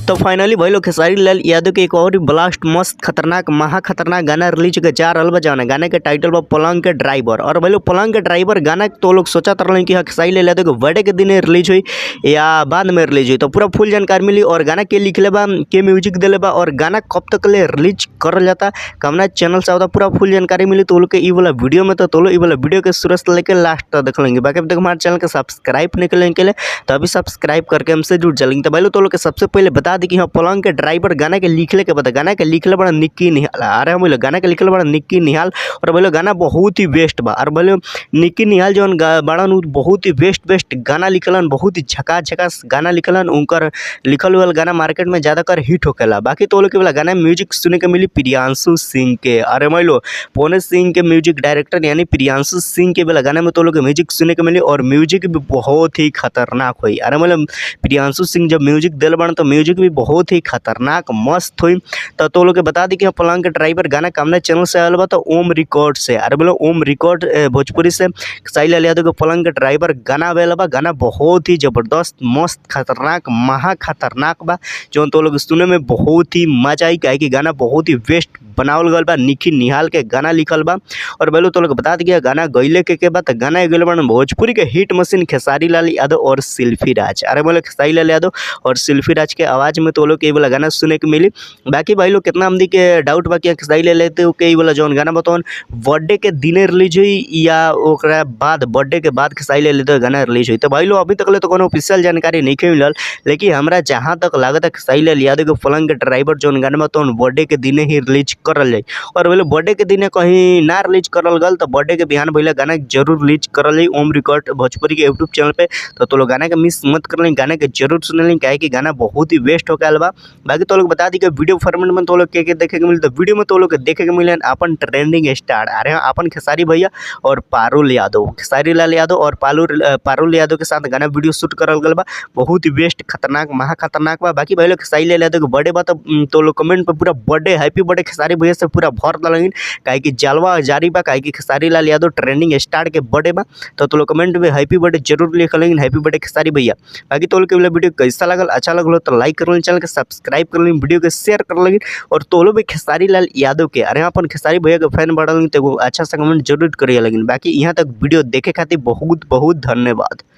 तो फाइनली भाई लोग खेसारी लाल यादव के एक और ही ब्लास्ट मस्त खतरनाक महा खतरनाक गाना रिलीज के जा रहा बा। जाना गाने के टाइटल बा पलंग के ड्राइवर। और भाई लोग पलंग के ड्राइवर गाना तो लोग सोचत रहे कि हाँ खेसारी लाल यादव के बर्थडे के दिन रिलीज हुई या बाद में रिलीज हुई। तो पूरा फुल जानकारी मिली और गाना के लिखले बा के म्यूजिक दिले बा और गाना कब तक ले रिलीज करल जाता कमना चैनल से आवता पूरा फुल जानकारी मिली। तो लोग के ई वाला वीडियो में तो लोग ई वाला वीडियो के शुरू से लेकर लास्ट तक देख लेंगे। बाकी अब तक हमारे चैनल के सब्सक्राइब नहीं कर लेंगे तो अभी सब्सक्राइब करके हमसे जुड़ चलेंगे। तो भाई लोग तो लोग के सबसे पहले बता दी कि हाँ पलंग के ड्राइवर गाना के लिखले के बता गाना के लिखले बड़ा निक्की निहाल। अरे हम बोले गाना के लिखले बड़ा निक्की निहाल और बोले गाना बहुत ही बेस्ट बा। और बोले निक्की निहाल जो बड़ा बहुत ही बेस्ट गाना लिखलन, बहुत ही झकास गाना लिखलन। उनकर लिखल हुआ गाना मार्केट में ज़्यादातर हिट होकेला। बाकी तो लोग के वाला गाना म्यूजिक सुने के मिली प्रियांशु सिंह के। अरे मान लो पौने सिंह के म्यूजिक डायरेक्टर यानी प्रियांशु सिंह के वाला गाना में तो लोग के म्यूजिक सुने के मिली और म्यूजिक भी बहुत ही खतरनाक हुई। अरे मतलब प्रियांशु सिंह जब म्यूजिक दिल बन तो म्यूजिक भी बहुत ही खतरनाक मस्त हुई। तो लोग के बता दी कि पलंग के ड्राइवर गाना कामना चैनल से आयल बा तो ओम रिकॉर्ड से। अरे बोलो ओम रिकॉर्ड भोजपुरी से खेसारी लाल यादव के पलंग के ड्राइवर गाना आवेला बा। गाना बहुत ही जबरदस्त मस्त खतरनाक महा खतरनाक बा जो तो लोग सुने में बहुत ही मजा आई काहे कि गाना बहुत ही बेस्ट बनावल गल बा। निक्की निहाल के गाना लिखल बा और बोलो तो लोग बता दिया गाना गईले के बाद गाना गईल बा भोजपुरी के हिट मशीन खेसारी लाल यादव और शिल्पी राज। अरे बोले खेसारी लाल यादव और शिल्पी राज के आवाज़ में तो लोग के वाला गाना सुने के मिली। बाकी भाई लोग कितना हमदी के डाउट बा कि खेसारी लाल यादव के वाला जौन गाना बताओ बर्थडे के दिने रिलीज हुई या ओकरा बाद बर्थडे के बाद खेसारी लाल यादव गाना रिलीज हुई। तो भाई लोग अभी तक ले तो कोनो ऑफिशियल जानकारी नहीं मिलल, लेकिन हमरा जहाँ तक लागत है खेसारी लाल यादव के पलंग के ड्राइवर जौन गाना बताओ बर्थडे के दिने ही रिलीज करल जाए। और बोले बर्थडे के दिन कहीं ना रिलीज करल गल तो बर्थडे के बिहान भैया गाना जरूर रिलीज करल जाए ओम रिकॉर्ड भोजपुरी के यूट्यूब चैनल पे। तो लोग गाना के मिस मत कर लें, गाना के जरूर सुन लें काहे कि गाना बहुत ही बेस्ट हो गया बा। बाकी तो लोग बता दी कि वीडियो फॉर्मेट में तो लोग के देखे के मिले तो वीडियो में तो लोग देखे के मिले अपन ट्रेंडिंग स्टार। अरे अपन खेसारी भैया और पारुल यादव खेसारी लाल यादव और पारुल यादव के साथ गाना वीडियो शूट करल गल बा। बहुत ही बेस्ट खतरनाक महा खतरनाक बा। बाकी भाई लोग खेसारी लाल यादव के बर्थडे बा तो लोग कमेंट पे पूरा बर्थडे हैप्पी बर्थडे खेसारी भैया से पूरा भर दलगिन काहे कि जलवा जारी बा काहे कि खेसारी लाल यादव ट्रेंडिंग स्टार के बर्थडे बा। तो लोग कमेंट में हैप्पी बर्थडे जरूर लिख लेंगे हैप्पी बर्थडे खेसारी भैया। बाकी तो लोग के वीडियो कैसा लगल अच्छा लगल तो लाइक कर लें, चैनल के सब्सक्राइब कर लें, वीडियो के शेयर कर लेंगे। और तो लोग भी खेसारी लाल यादव के अरे अपन खेसारी भैया के फैन बढ़ल तो अच्छा सा कमेंट जरूर करिए। लेकिन बाकी यहाँ तक वीडियो देखे खातिर बहुत बहुत धन्यवाद।